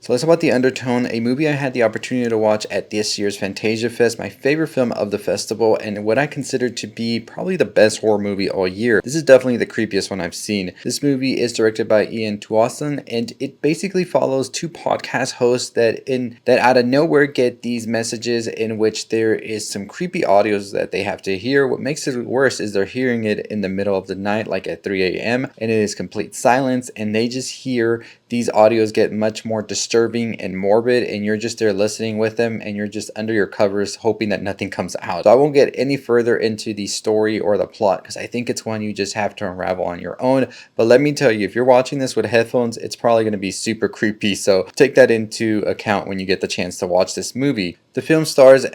So let's talk about The Undertone, a movie I had the opportunity to watch at this year's Fantasia Fest, my favorite film of the festival, and what I consider to be probably the best horror movie all year. This is definitely the creepiest one I've seen. This movie is directed by Ian Tuason, and it basically follows two podcast hosts that out of nowhere get these messages in which there is some creepy audios that they have to hear. What makes it worse is they're hearing it in the middle of the night, like at 3 a.m., and it is complete silence, and they just hear these audios get much more disturbing and morbid, and you're just there listening with them, and you're just under your covers hoping that nothing comes out. So I won't get any further into the story or the plot because I think it's one you just have to unravel on your own. But let me tell you, if you're watching this with headphones, it's probably going to be super creepy, so take that into account when you get the chance to watch this movie. The film stars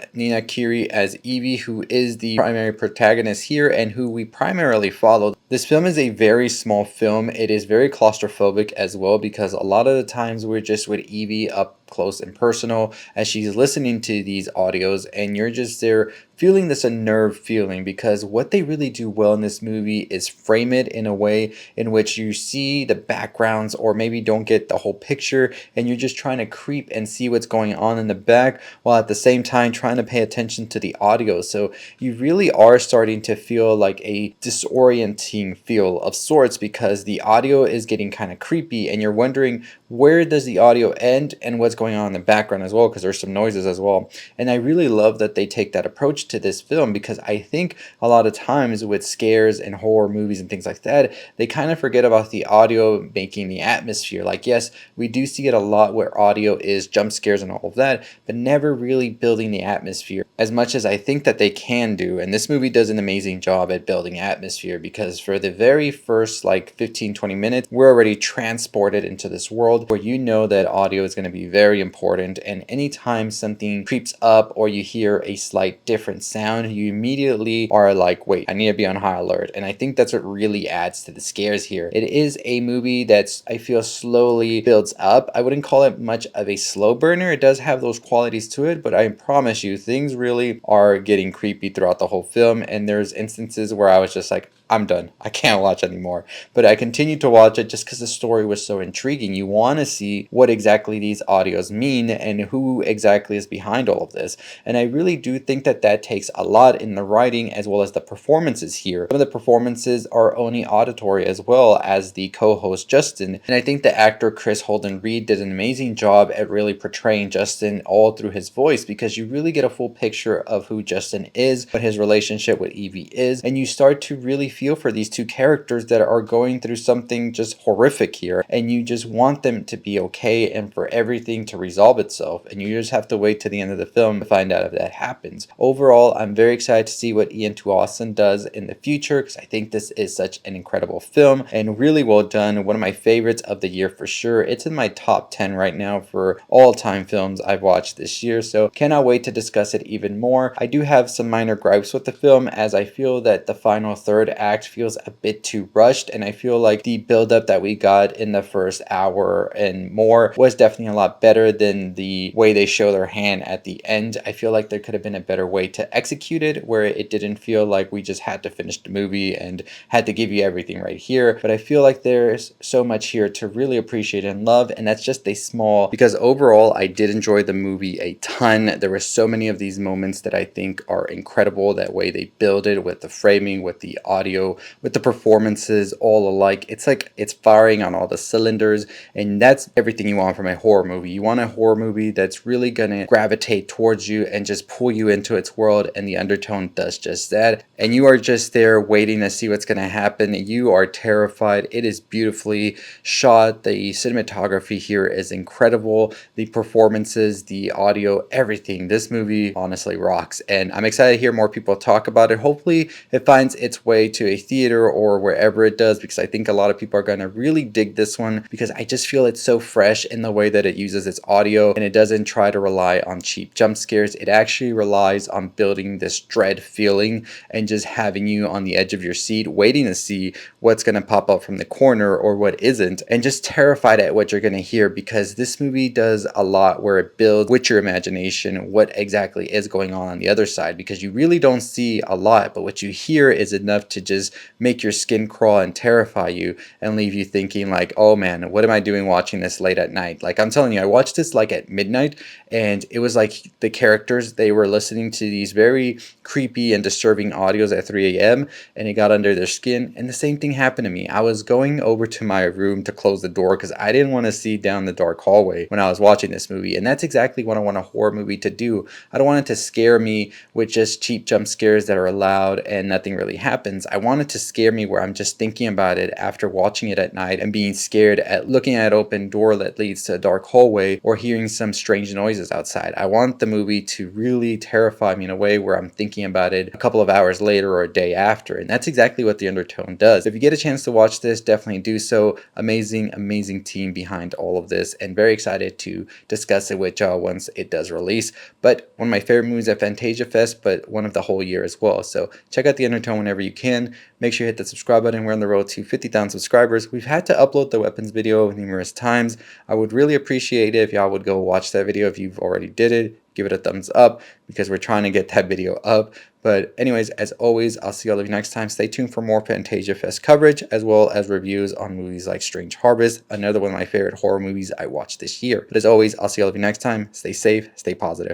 Kiri as Evie, who is the primary protagonist here and who we primarily follow. This film is a very small film. It is very claustrophobic as well because a lot of the times we're just with Evie up close and personal as she's listening to these audios, and you're just there feeling this unnerved feeling because what they really do well in this movie is frame it in a way in which you see the backgrounds or maybe don't get the whole picture, and you're just trying to creep and see what's going on in the back while at the same time trying to pay attention to the audio. So you really are starting to feel like a disorienting feel of sorts because the audio is getting kind of creepy and you're wondering where does the audio end and what's going on in the background as well, because there's some noises as well. And I really love that they take that approach to this film because I think a lot of times with scares and horror movies and things like that, they kind of forget about the audio making the atmosphere. Like, yes, we do see it a lot where audio is jump scares and all of that, but never really building the atmosphere as much as I think that they can do. And this movie does an amazing job at building atmosphere because for the very first like 15-20 minutes, we're already transported into this world where you know that audio is going to be very important, and anytime something creeps up or you hear a slight different sound, you immediately are like, wait, I need to be on high alert. And I think that's what really adds to the scares here. It is a movie that's, I feel, slowly builds up. I wouldn't call it much of a slow burner. It does have those qualities to it, but I promise you things really are getting creepy throughout the whole film, and there's instances where I was just like, I'm done. I can't watch anymore. But I continued to watch it just because the story was so intriguing. You want to see what exactly these audios mean and who exactly is behind all of this. And I really do think that that takes a lot in the writing as well as the performances here. Some of the performances are only auditory as well as the co-host Justin. And I think the actor Kris Holden-Ried did an amazing job at really portraying Justin all through his voice because you really get a full picture of who Justin is, what his relationship with Evie is, and you start to really feel for these two characters that are going through something just horrific here, and you just want them to be okay and for everything to resolve itself, and you just have to wait to the end of the film to find out if that happens. Overall, I'm very excited to see what Ian Tuason does in the future because I think this is such an incredible film and really well done. One of my favorites of the year for sure. It's in my top 10 right now for all-time films I've watched this year, so cannot wait to discuss it even more. I do have some minor gripes with the film as I feel that the final third act feels a bit too rushed, and I feel like the buildup that we got in the first hour and more was definitely a lot better than the way they show their hand at the end. I feel like there could have been a better way to execute it where it didn't feel like we just had to finish the movie and had to give you everything right here, but I feel like there's so much here to really appreciate and love, and that's just a small, because overall I did enjoy the movie a ton. There were so many of these moments that I think are incredible, that way they build it with the framing, with the audio, with the performances all alike. It's like it's firing on all the cylinders, and that's everything you want from a horror movie. You want a horror movie that's really gonna gravitate towards you and just pull you into its world, and The Undertone does just that. And you are just there waiting to see what's gonna happen. You are terrified. It is beautifully shot. The cinematography here is incredible. The performances, the audio, everything. This movie honestly rocks, and I'm excited to hear more people talk about it. Hopefully it finds its way to a theater or wherever it does, because I think a lot of people are going to really dig this one because I just feel it's so fresh in the way that it uses its audio, and it doesn't try to rely on cheap jump scares. It actually relies on building this dread feeling and just having you on the edge of your seat waiting to see what's going to pop up from the corner or what isn't, and just terrified at what you're going to hear, because this movie does a lot where it builds with your imagination what exactly is going on the other side, because you really don't see a lot, but what you hear is enough to just just make your skin crawl and terrify you and leave you thinking like, oh man, what am I doing watching this late at night? Like, I'm telling you, I watched this like at midnight, and it was like the characters, they were listening to these very creepy and disturbing audios at 3 a.m. and it got under their skin. And the same thing happened to me. I was going over to my room to close the door because I didn't want to see down the dark hallway when I was watching this movie. And that's exactly what I want a horror movie to do. I don't want it to scare me with just cheap jump scares that are loud and nothing really happens. I want it to scare me where I'm just thinking about it after watching it at night and being scared at looking at an open door that leads to a dark hallway or hearing some strange noises outside. I want the movie to really terrify me in a way where I'm thinking about it a couple of hours later or a day after. And that's exactly what the Undertone does. If you get a chance to watch this, definitely do so. Amazing team behind all of this, and very excited to discuss it with y'all once it does release. But one of my favorite movies at Fantasia Fest, but one of the whole year as well. So check out the Undertone whenever you can. Make sure you hit the subscribe button. We're on the road to 50,000 subscribers. We've had to upload the weapons video numerous times. I would really appreciate it if y'all would go watch that video if you've already did it. Give it a thumbs up because we're trying to get that video up. But anyways, as always, I'll see all of you next time. Stay tuned for more Fantasia Fest coverage, as well as reviews on movies like Strange Harvest, another one of my favorite horror movies I watched this year. But as always, I'll see all of you next time. Stay safe, stay positive.